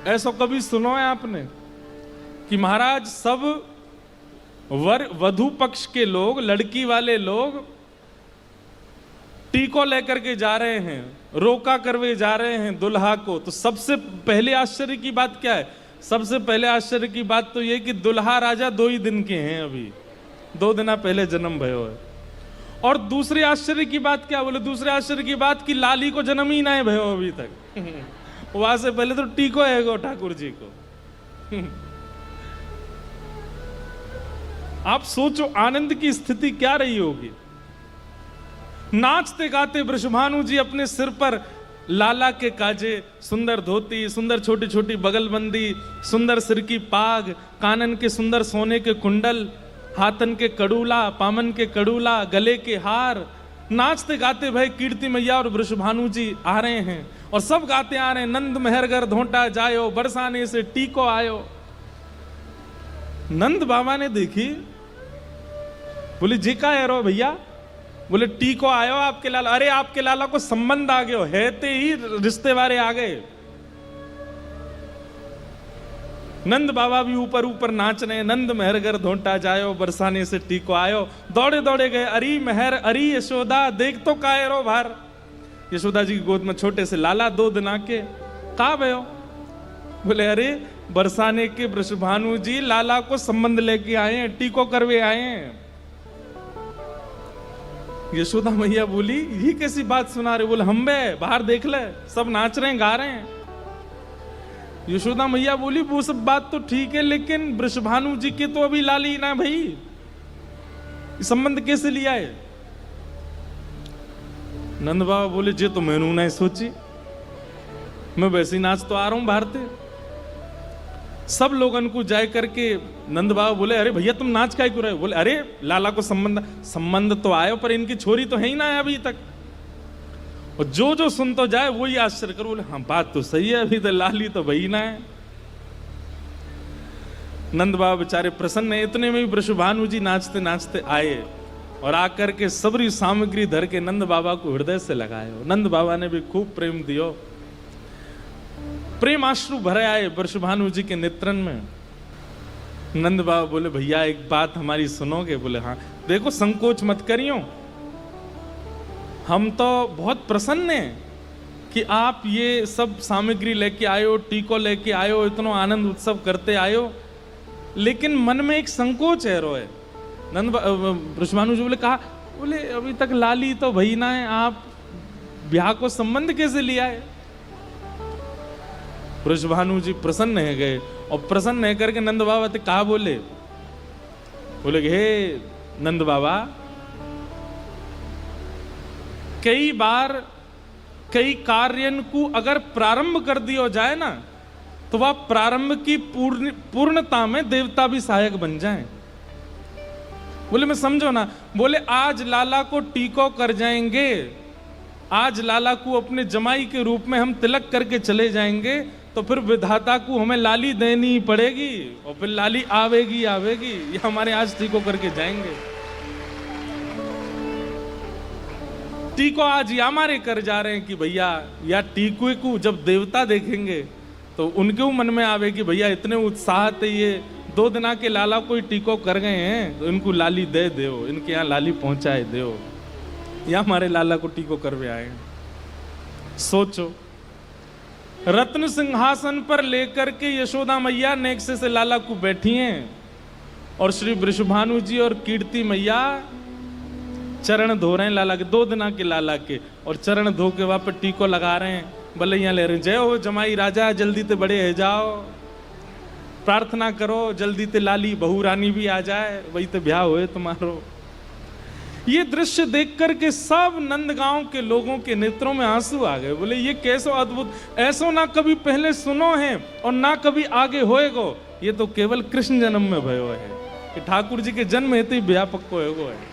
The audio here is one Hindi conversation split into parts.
ऐसा कभी सुनो है आपने कि महाराज सब वधु पक्ष के लोग, लड़की वाले लोग टीको लेकर के जा रहे हैं, रोका करवे जा रहे हैं दुल्हा को। तो सबसे पहले आश्चर्य की बात क्या है? सबसे पहले आश्चर्य की बात तो यह कि दुल्हा राजा 2 ही दिन के हैं, अभी 2 दिन पहले जन्म भयो है। और दूसरे आश्चर्य की बात क्या? बोले दूसरे आश्चर्य की बात कि लाली को जन्म ही ना है भयो अभी तक। वहां से पहले तो टीको है गो ठाकुर जी को। आप सोचो आनंद की स्थिति क्या रही होगी। नाचते गाते वृषभानु जी अपने सिर पर लाला के काजे, सुंदर धोती, सुंदर छोटी छोटी बगलबंदी, सुंदर सिर की पाग, कानन के सुंदर सोने के कुंडल, हाथन के कड़ूला, पामन के कड़ूला, गले के हार। नाचते गाते भाई कीर्ति मैया और वृषभानु जी आ रहे हैं और सब गाते आ रहे हैं, नंद मेहरगर धोंटा जायो, बरसाने से टीको आयो। नंद बाबा ने देखी, बोले जी का है रो भैया? बोले टीको आयो आपके लाला। अरे आपके लाला को संबंध आ गयो है, ते ही रिश्ते वाले आ गए। नंद बाबा भी ऊपर ऊपर नाच रहे, नंद मेहरगर धोंटा जायो, बरसाने से टीको आयो। दौड़े दौड़े गए, अरी मेहर अरी यशोदा, देख तो काहे रो भार। यशोदा जी की गोद में छोटे से लाला 2 दिन के का भयो? बोले अरे बरसाने के वृषभानु जी लाला को संबंध लेके आए हैं, टीको करवे आए हैं। यशोदा मैया बोली ये कैसी बात सुना रहे? बोले हम बे बाहर देख ले, सब नाच रहे हैं, गा रहे हैं। यशोदा मैया बोली वो सब बात तो ठीक है, लेकिन वृषभानु जी के तो अभी लाली ना भाई, संबंध कैसे लिया है? नंद बाबा बोले जे तो मैंने नहीं सोची, मैं वैसे ही नाच तो आ रहा हूं भारते। सब लोगन को जाए करके नंद बाबा बोले अरे भैया तुम नाच काय क्यों रहे? बोले अरे लाला को संबंध तो आयो, पर इनकी छोरी तो है ही ना है अभी तक। और जो जो सुन तो जाए वही आश्चर्य करो। बोले हाँ बात तो सही है, अभी तो लाली तो वही ना है। नंद बाबा बेचारे प्रसन्न है। इतने में भी वृषभानु जी नाचते नाचते आए और आकर के सबरी सामग्री धर के नंद बाबा को हृदय से लगाए। नंद बाबा ने भी खूब प्रेम दियो, प्रेम आश्रु भरे आए वृषभानु जी के नेत्रन में। नंद बाबा बोले भैया एक बात हमारी सुनोगे? बोले हाँ। देखो संकोच मत करियो, हम तो बहुत प्रसन्न हैं कि आप ये सब सामग्री लेके आयो, टीको लेके आयो, इतना आनंद उत्सव करते आयो, लेकिन मन में एक संकोच है रोए। नंद वृषभानु जी बोले कहा? बोले अभी तक लाली तो भई ना है, आप ब्याह को संबंध कैसे लिया है? वृषभानु जी प्रसन्न है गए और प्रसन्न है करके नंद बाबा ते कहा बोले? बोले हे नंद बाबा, कई बार कई कार्य को अगर प्रारंभ कर दिया जाए ना, तो वह प्रारंभ की पूर्णता में देवता भी सहायक बन जाएं। बोले मैं समझो ना। बोले आज लाला को टीको कर जाएंगे, आज लाला को अपने जमाई के रूप में हम तिलक करके चले जाएंगे, तो फिर विधाता को हमें लाली देनी पड़ेगी और फिर लाली आवेगी आवेगी। ये हमारे आज टीको करके जाएंगे। टीको आज ये हमारे कर जा रहे हैं कि भैया या टीको को जब देवता देखेंगे तो उनके मन में आवे कि भैया इतने उत्साह थे, ये 2 दिन के लाला कोई टीको कर गए हैं तो इनको लाली दे दो, इनके यहाँ लाली पहुंचाए दो, या हमारे लाला को टीको करवे आए। सोचो रत्न सिंहासन पर लेकर के यशोदा मैया नेक्से से लाला को बैठी हैं और श्री वृषभानु जी और कीर्ति मैया चरण धो रहे हैं लाला के, 2 दिन के लाला के, और चरण धो के वहां पर टीको लगा रहे हैं, बलैया ले रहे हैं। जय हो जमाई राजा, जल्दी ते बड़े है जाओ, प्रार्थना करो जल्दी ते लाली बहू रानी भी आ जाए, वही तो ब्याह हुए तुम्हारो। ये दृश्य देख करके सब नंदगांव के लोगों के नेत्रों में आंसू आ गए। बोले ये कैसो अद्भुत, ऐसो ना कभी पहले सुनो है और ना कभी आगे होएगो, ये तो केवल कृष्ण जन्म में भयो है कि ठाकुर जी के जन्म हेतु ही ब्याह पक्को होएगो है।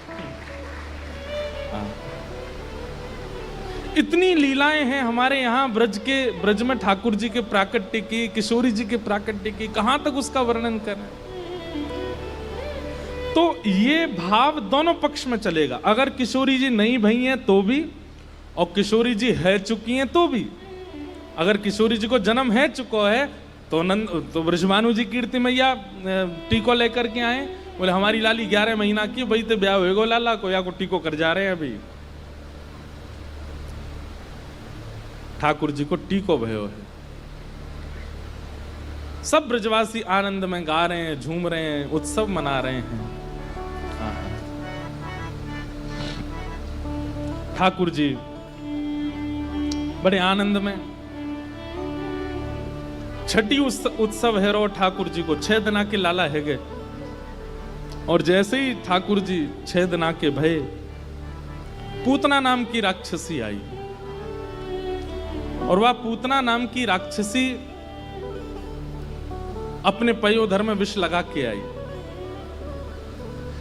इतनी लीलाएं हैं हमारे यहाँ ब्रज में ठाकुर जी के प्राकट्य की, किशोरी जी के प्राकट्य की, कहां तक उसका वर्णन करें। तो ये भाव दोनों पक्ष में चलेगा। अगर किशोरी जी नहीं भई हैं तो भी, और किशोरी जी है चुकी हैं तो भी। अगर किशोरी जी को जन्म है चुका है तो ब्रजभानु जी कीर्ति मैया टीको लेकर के आए, बोले हमारी लाली 11 महीना की भाई तो ब्याह होएगो लाला को, या को टीको कर जा रहे हैं अभी। ठाकुर जी को टीको भयो है। सब ब्रजवासी आनंद में गा रहे हैं, झूम रहे हैं, उत्सव मना रहे हैं। ठाकुर जी बड़े आनंद में। छठी उत्सव है रो ठाकुर जी को 6 दिना के लाला है गए। और जैसे ही ठाकुर जी 6 दिना के भये, पूतना नाम की राक्षसी आई। और वह पूतना नाम की राक्षसी अपने पयोधर में विष लगा के आई।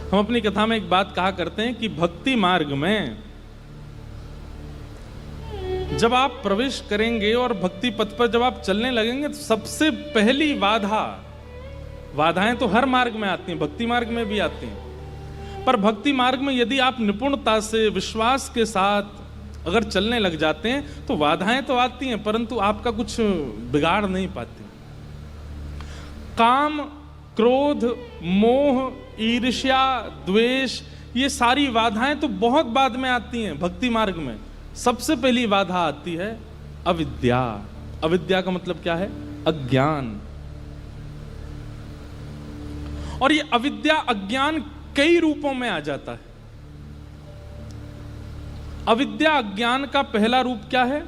हम अपनी कथा में एक बात कहा करते हैं कि भक्ति मार्ग में जब आप प्रवेश करेंगे और भक्ति पथ पर जब आप चलने लगेंगे, तो सबसे पहली बाधाएं तो हर मार्ग में आती हैं, भक्ति मार्ग में भी आती हैं। पर भक्ति मार्ग में यदि आप निपुणता से, विश्वास के साथ अगर चलने लग जाते हैं, तो बाधाएं तो आती हैं परंतु आपका कुछ बिगाड़ नहीं पाती। काम, क्रोध, मोह, ईर्ष्या, द्वेष, ये सारी बाधाएं तो बहुत बाद में आती हैं। भक्ति मार्ग में सबसे पहली बाधा आती है अविद्या। अविद्या का मतलब क्या है? अज्ञान। और ये अविद्या, अज्ञान कई रूपों में आ जाता है। अविद्या अज्ञान का पहला रूप क्या है?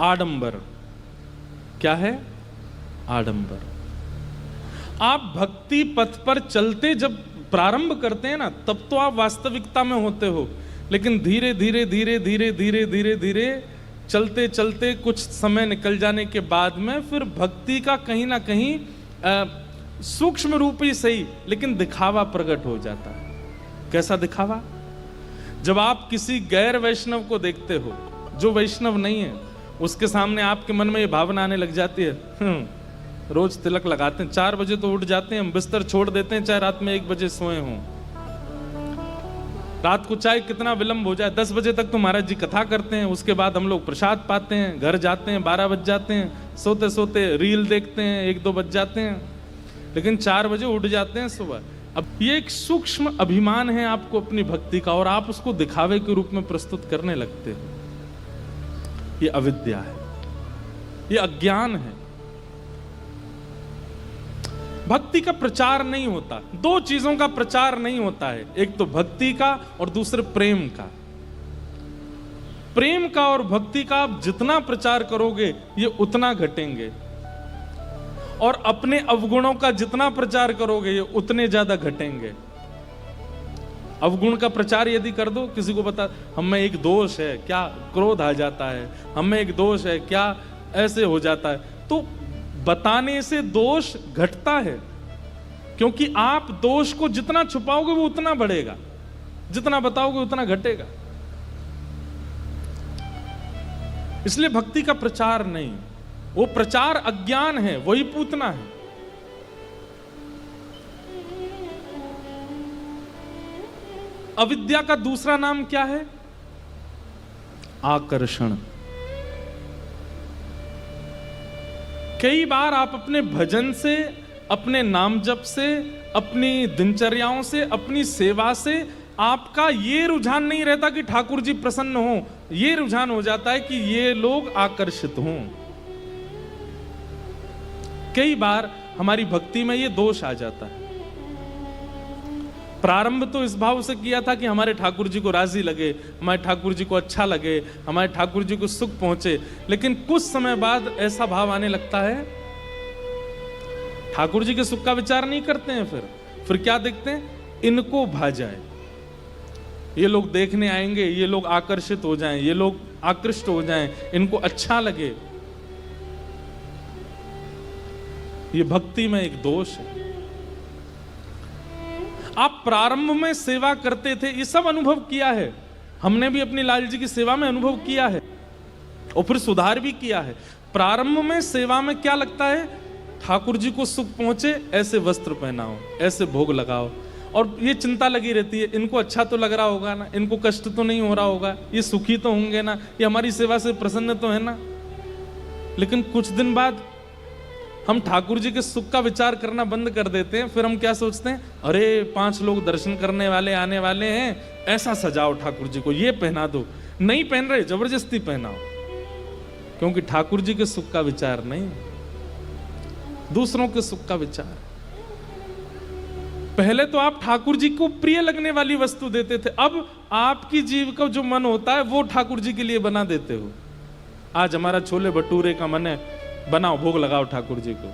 आडंबर। क्या है? आडंबर। आप भक्ति पथ पर चलते जब प्रारंभ करते हैं ना, तब तो आप वास्तविकता में होते हो, लेकिन धीरे धीरे धीरे धीरे धीरे धीरे धीरे चलते चलते कुछ समय निकल जाने के बाद में फिर भक्ति का कहीं ना कहीं सूक्ष्म रूप ही सही, लेकिन दिखावा प्रकट हो जाता है। कैसा दिखावा? जब आप किसी गैर वैष्णव को देखते हो, जो वैष्णव नहीं है, उसके सामने आपके मन में ये भावना आने लग जाती है, रोज तिलक लगाते हैं, 4 बजे तो उठ जाते हैं, हम बिस्तर छोड़ देते हैं चाहे रात में 1 बजे सोए हों। रात को चाहे कितना विलंब हो जाए, 10 बजे तक तो महाराज जी कथा करते हैं, उसके बाद हम लोग प्रसाद पाते हैं, घर जाते हैं, 12 बज जाते हैं, सोते सोते रील देखते हैं, 1-2 बज जाते हैं, लेकिन 4 बजे उठ जाते हैं सुबह। अब ये एक सूक्ष्म अभिमान है आपको अपनी भक्ति का, और आप उसको दिखावे के रूप में प्रस्तुत करने लगते हो। ये अविद्या है, ये अज्ञान है। भक्ति का प्रचार नहीं होता, 2 चीजों का प्रचार नहीं होता है, एक तो भक्ति का और दूसरे प्रेम का। प्रेम का और भक्ति का आप जितना प्रचार करोगे ये उतना घटेंगे, और अपने अवगुणों का जितना प्रचार करोगे ये उतने ज्यादा घटेंगे। अवगुण का प्रचार यदि कर दो, किसी को बता हम में एक दोष है, क्या क्रोध आ जाता है, हम में एक दोष है, क्या ऐसे हो जाता है, तो बताने से दोष घटता है, क्योंकि आप दोष को जितना छुपाओगे वो उतना बढ़ेगा, जितना बताओगे उतना घटेगा। इसलिए भक्ति का प्रचार नहीं, वो प्रचार अज्ञान है, वही पूतना है। अविद्या का दूसरा नाम क्या है? आकर्षण। कई बार आप अपने भजन से, अपने नाम जप से, अपनी दिनचर्याओं से, अपनी सेवा से आपका ये रुझान नहीं रहता कि ठाकुर जी प्रसन्न हो, ये रुझान हो जाता है कि ये लोग आकर्षित हों। कई बार हमारी भक्ति में ये दोष आ जाता है। प्रारंभ तो इस भाव से किया था कि हमारे ठाकुर जी को राजी लगे, हमारे ठाकुर जी को अच्छा लगे, हमारे ठाकुर जी को सुख पहुंचे, लेकिन कुछ समय बाद ऐसा भाव आने लगता है, ठाकुर जी के सुख का विचार नहीं करते हैं। फिर क्या देखते हैं? इनको भा जाए, ये लोग देखने आएंगे, ये लोग आकर्षित हो जाएं, ये लोग आकृष्ट हो जाएं, इनको अच्छा लगे। ये भक्ति में एक दोष है। आप प्रारंभ में सेवा करते थे, ये सब अनुभव किया है, हमने भी अपनी लाल जी की सेवा में अनुभव किया है और फिर सुधार भी किया है। प्रारंभ में सेवा में क्या लगता है? ठाकुर जी को सुख पहुंचे, ऐसे वस्त्र पहनाओ, ऐसे भोग लगाओ, और ये चिंता लगी रहती है, इनको अच्छा तो लग रहा होगा ना, इनको कष्ट तो नहीं हो रहा होगा, ये सुखी तो होंगे ना, ये हमारी सेवा से प्रसन्न तो है ना। लेकिन कुछ दिन बाद हम ठाकुर जी के सुख का विचार करना बंद कर देते हैं। फिर हम क्या सोचते हैं, अरे 5 लोग दर्शन करने वाले आने वाले हैं, ऐसा सजाओ ठाकुर जी को, ये पहना दो। नहीं पहन रहे, जबरदस्ती पहनाओ, क्योंकि ठाकुर जी के सुख का विचार नहीं, दूसरों के सुख का विचार। पहले तो आप ठाकुर जी को प्रिय लगने वाली वस्तु देते थे, अब आपकी जीव का जो मन होता है वो ठाकुर जी के लिए बना देते हो। आज हमारा छोले भटूरे का मन है, बनाओ, भोग लगाओ ठाकुर जी को।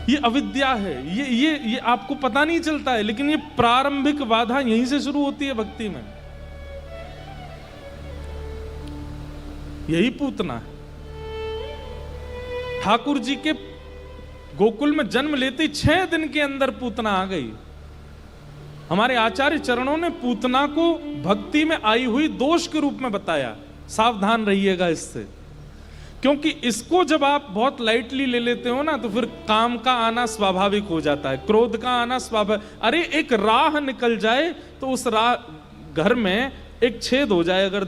ये अविद्या है, ये आपको पता नहीं चलता है, लेकिन ये प्रारंभिक बाधा यहीं से शुरू होती है भक्ति में। यही पूतना है। ठाकुर जी के गोकुल में जन्म लेते 6 दिन के अंदर पूतना आ गई। हमारे आचार्य चरणों ने पूतना को भक्ति में आई हुई दोष के रूप में बताया। सावधान रहिएगा इससे, क्योंकि इसको जब आप बहुत लाइटली ले लेते हो ना, तो फिर काम का आना स्वाभाविक हो जाता है, क्रोध का आना स्वाभाविक। अरे एक राह निकल जाए तो उस राह, घर में एक छेद हो जाए अगर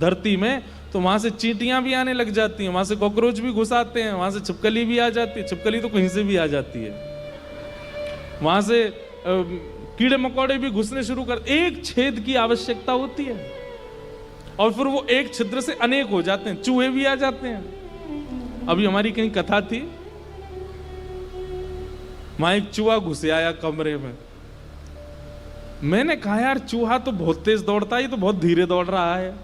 धरती में, तो वहां से चींटियां भी आने लग जाती हैं, वहां से कॉकरोच भी घुस आते हैं, वहां से छिपकली भी आ जाती है। छिपकली तो कहीं से भी आ जाती है, वहां से कीड़े मकोड़े भी घुसने शुरू कर। एक छेद की आवश्यकता होती है, और फिर वो एक छिद्र से अनेक हो जाते हैं, चूहे भी आ जाते हैं। अभी हमारी कहीं कथा थी, वहां एक चूहा घुसे आया कमरे में। मैंने कहा यार चूहा तो बहुत तेज दौड़ता है, ये तो बहुत धीरे दौड़ रहा है।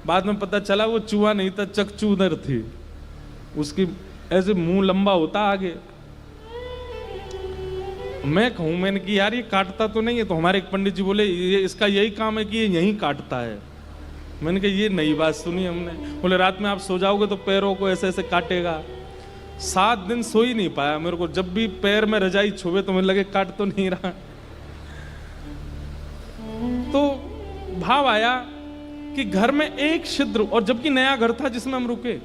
बाद में पता चला वो चूहा नहीं था, चकचूदर थी। उसकी ऐसे मुंह लंबा होता आगे। मैं कहूं, मैंने कि यार ये काटता तो नहीं है, तो हमारे एक पंडित जी बोले ये इसका यही काम है कि ये यहीं काटता है। मैंने कहा ये नई बात सुनी हमने। बोले रात में आप सो जाओगे तो पैरों को ऐसे ऐसे काटेगा। 7 दिन सो ही नहीं पाया मेरे को, जब भी पैर में रजाई छुए तो मुझे लगे काट तो नहीं रहा। तो भाव आया कि घर में एक छिद्र, और जबकि नया घर था जिसमें हम रुके,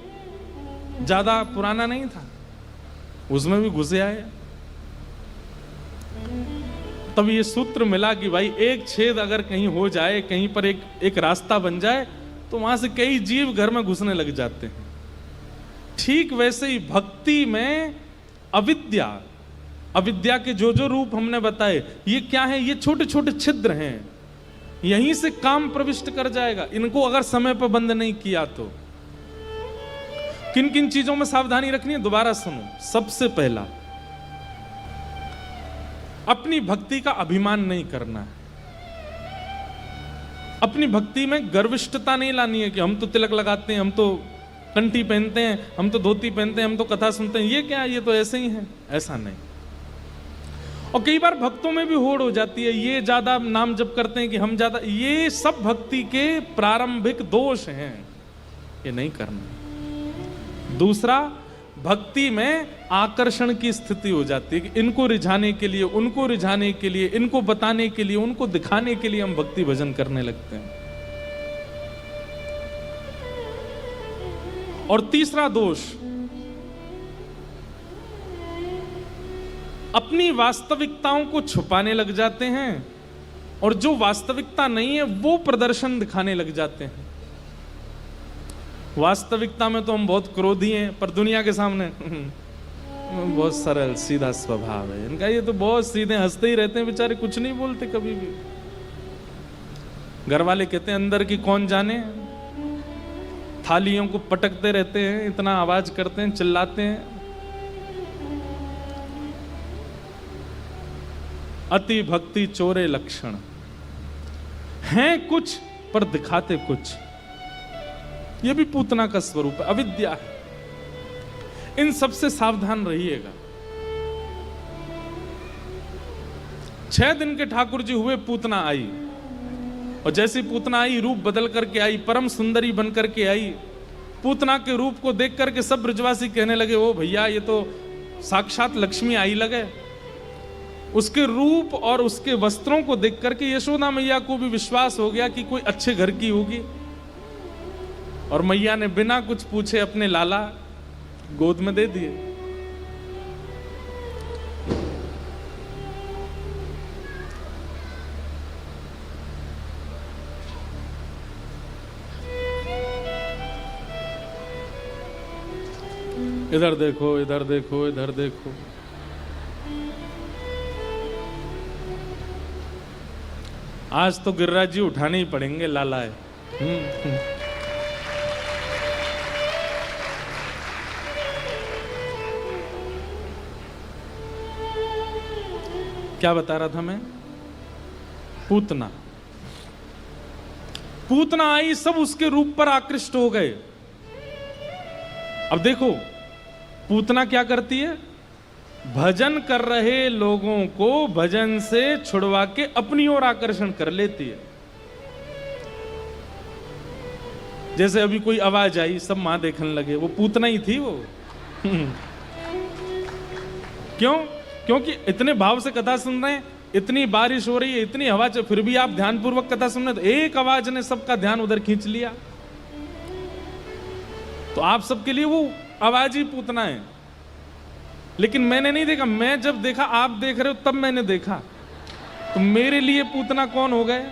ज्यादा पुराना नहीं था, उसमें भी घुसे आए। तब ये सूत्र मिला कि भाई एक छेद अगर कहीं हो जाए, कहीं पर एक रास्ता बन जाए, तो वहां से कई जीव घर में घुसने लग जाते हैं। ठीक वैसे ही भक्ति में अविद्या के जो जो रूप हमने बताए, ये क्या है? ये छोटे छोटे छिद्र हैं, यहीं से काम प्रविष्ट कर जाएगा। इनको अगर समय पर बंद नहीं किया तो किन किन चीजों में सावधानी रखनी है, दोबारा सुनो। सबसे पहला, अपनी भक्ति का अभिमान नहीं करना है। अपनी भक्ति में गर्विष्ठता नहीं लानी है कि हम तो तिलक लगाते हैं, हम तो कंठी पहनते हैं, हम तो धोती पहनते हैं, हम तो कथा सुनते हैं, ये क्या, ये तो ऐसे ही है। ऐसा नहीं। और कई बार भक्तों में भी होड़ हो जाती है, ये ज्यादा नाम जप करते हैं कि हम ज्यादा, ये सब भक्ति के प्रारंभिक दोष हैं, ये नहीं करना। दूसरा, भक्ति में आकर्षण की स्थिति हो जाती है कि इनको रिझाने के लिए, उनको रिझाने के लिए, इनको बताने के लिए, उनको दिखाने के लिए हम भक्ति भजन करने लगते हैं। और तीसरा दोष, अपनी वास्तविकताओं को छुपाने लग जाते हैं, और जो वास्तविकता नहीं है वो प्रदर्शन दिखाने लग जाते हैं। वास्तविकता में तो हम बहुत क्रोधी हैं, पर दुनिया के सामने बहुत सरल सीधा स्वभाव है इनका। ये तो बहुत सीधे, हंसते ही रहते हैं बेचारे, कुछ नहीं बोलते कभी भी। घर वाले कहते हैं अंदर की कौन जाने, थालियों को पटकते रहते हैं, इतना आवाज करते हैं, चिल्लाते हैं। अति भक्ति चोरे लक्षण, हैं कुछ पर दिखाते कुछ। यह भी पूतना का स्वरूप है, अविद्या है। इन सबसे सावधान रहिएगा। 6 दिन के ठाकुर जी हुए, पूतना आई, और जैसी पूतना आई रूप बदल करके आई, परम सुंदरी बन करके आई। पूतना के रूप को देख करके सब ब्रजवासी कहने लगे, ओ भैया ये तो साक्षात लक्ष्मी आई लगे। उसके रूप और उसके वस्त्रों को देख करके यशोदा मैया को भी विश्वास हो गया कि कोई अच्छे घर की होगी। और मैया ने बिना कुछ पूछे अपने लाला गोद में दे दिए। इधर देखो, इधर देखो, इधर देखो। आज तो गिरिराज जी उठाने ही पड़ेंगे, लाला है। क्या बता रहा था मैं? पूतना। पूतना आई, सब उसके रूप पर आकृष्ट हो गए। अब देखो पूतना क्या करती है, भजन कर रहे लोगों को भजन से छुड़वा के अपनी ओर आकर्षण कर लेती है। जैसे अभी कोई आवाज आई, सब मां देखने लगे, वो पूतना ही थी वो। क्यों? क्योंकि इतने भाव से कथा सुन रहे हैं, इतनी बारिश हो रही है, इतनी हवा, फिर भी आप ध्यानपूर्वक कथा सुन रहे, तो एक आवाज ने सबका ध्यान उधर खींच लिया। तो आप सबके लिए वो आवाज ही पूतना है। लेकिन मैंने नहीं देखा, मैं जब देखा, आप देख रहे हो तब मैंने देखा, तो मेरे लिए पूतना कौन हो गए?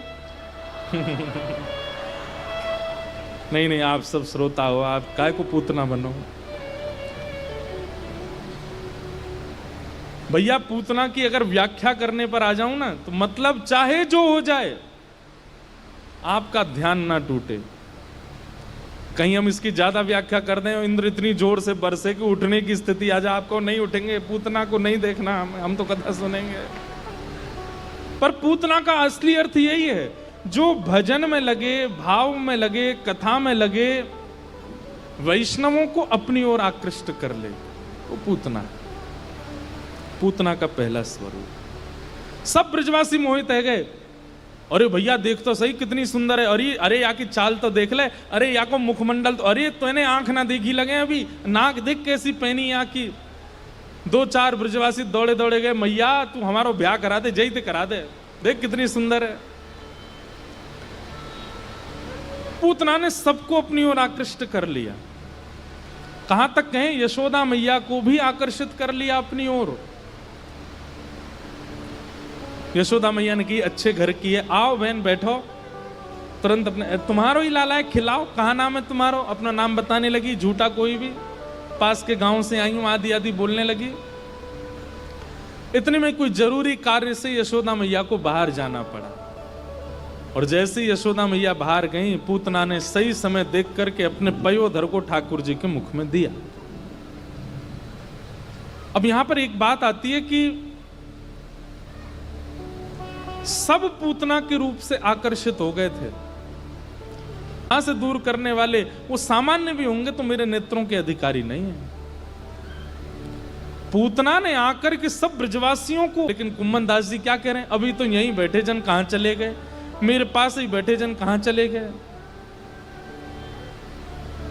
नहीं नहीं, आप सब श्रोता हो, आप काय को पूतना बनो। भैया पूतना की अगर व्याख्या करने पर आ जाऊं ना, तो मतलब चाहे जो हो जाए आपका ध्यान ना टूटे। कहीं हम इसकी ज्यादा व्याख्या कर दें, इंद्र इतनी जोर से बरसे कि उठने की स्थिति आ जाए, आपको नहीं उठेंगे, पूतना को नहीं देखना, हम तो कथा सुनेंगे। पर पूतना का असली अर्थ यही है, जो भजन में लगे, भाव में लगे, कथा में लगे, वैष्णवों को अपनी ओर आकृष्ट कर ले, वो पूतना है। पूतना का पहला स्वरूप। सब ब्रजवासी मोहित है गए, अरे भैया देख तो सही कितनी सुंदर है, अरे या की चाल तो देख ले, अरे या को मुखमंडल तो, अरे तूने आंख ना देखी लगे, अभी नाक देख कैसी पहनी यहाँ की। दो चार ब्रजवासी दौड़े दौड़े गए, मैया तू हमारो ब्याह करा दे, जय ते करा दे, देख कितनी सुंदर है। पूतना ने सबको अपनी ओर आकृष्ट कर लिया। कहां तक कहें, यशोदा मैया को भी आकर्षित कर लिया अपनी ओर। यशोदा मैया ने की, अच्छे घर की है, आओ बहन बैठो, तुरंत अपने, तुम्हारो ही लाला है, खिलाओ, कहा नाम है तुम्हारो, अपना नाम बताने लगी, झूठा कोई भी, पास के गांव से आई हूं, आदि आदि बोलने लगी। इतने में कोई जरूरी कार्य से यशोदा मैया को बाहर जाना पड़ा, और जैसे यशोदा मैया बाहर गई, पूतना ने सही समय देख करके अपने पयोधर को ठाकुर जी के मुख में दिया। अब यहां पर एक बात आती है कि सब पूतना के रूप से आकर्षित हो गए थे। यहां से दूर करने वाले वो सामान्य भी होंगे तो मेरे नेत्रों के अधिकारी नहीं है। पूतना ने आकर के सब ब्रजवासियों को, लेकिन कुम्मन दास जी क्या कह रहे हैं, अभी तो यहीं बैठे जन कहां चले गए, मेरे पास ही बैठे जन कहां चले गए।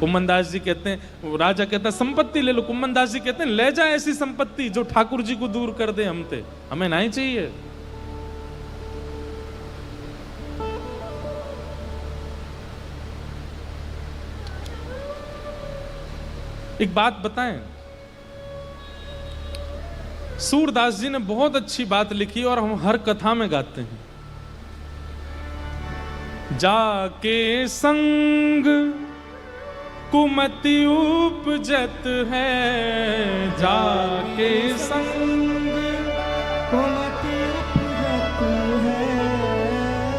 कुम्मन दास जी कहते हैं, राजा कहता है संपत्ति ले लो, कुम्मन दास जी कहते हैं ले जा ऐसी संपत्ति जो ठाकुर जी को दूर कर दे, हमते हमें नहीं चाहिए। एक बात बताएं, सूरदास जी ने बहुत अच्छी बात लिखी और हम हर कथा में गाते हैं, जाके संग कुमति उपजत है, जाके संग कुमति उपजत है,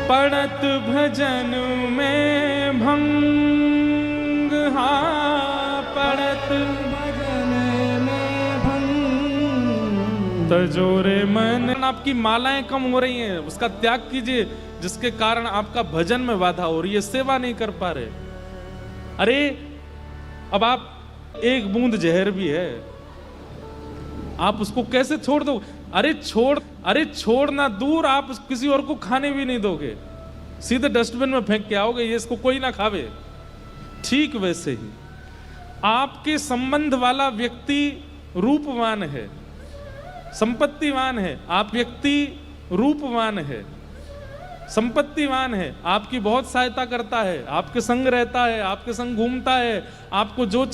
पड़त भजन में भंग, हाँ पड़त भजन में भंग, तजोरे मन। आपकी मालाएं कम हो रही हैं, उसका त्याग कीजिए, जिसके कारण आपका भजन में बाधा हो रही है, सेवा नहीं कर पा रहे। अरे अब आप एक बूंद जहर भी है, आप उसको कैसे छोड़ दो? अरे छोड़ना दूर, आप किसी और को खाने भी नहीं दोगे, सीधे डस्टबिन में फेंक के आओगे, ये इसको कोई ना खावे। ठीक वैसे ही आपके संबंध वाला व्यक्ति रूपवान है, संपत्तिवान है, आप व्यक्ति रूपवान है, संपत्तिवान है, आपकी बहुत सहायता करता है, आपके संग रहता है, आपके संग घूमता है, आपको जो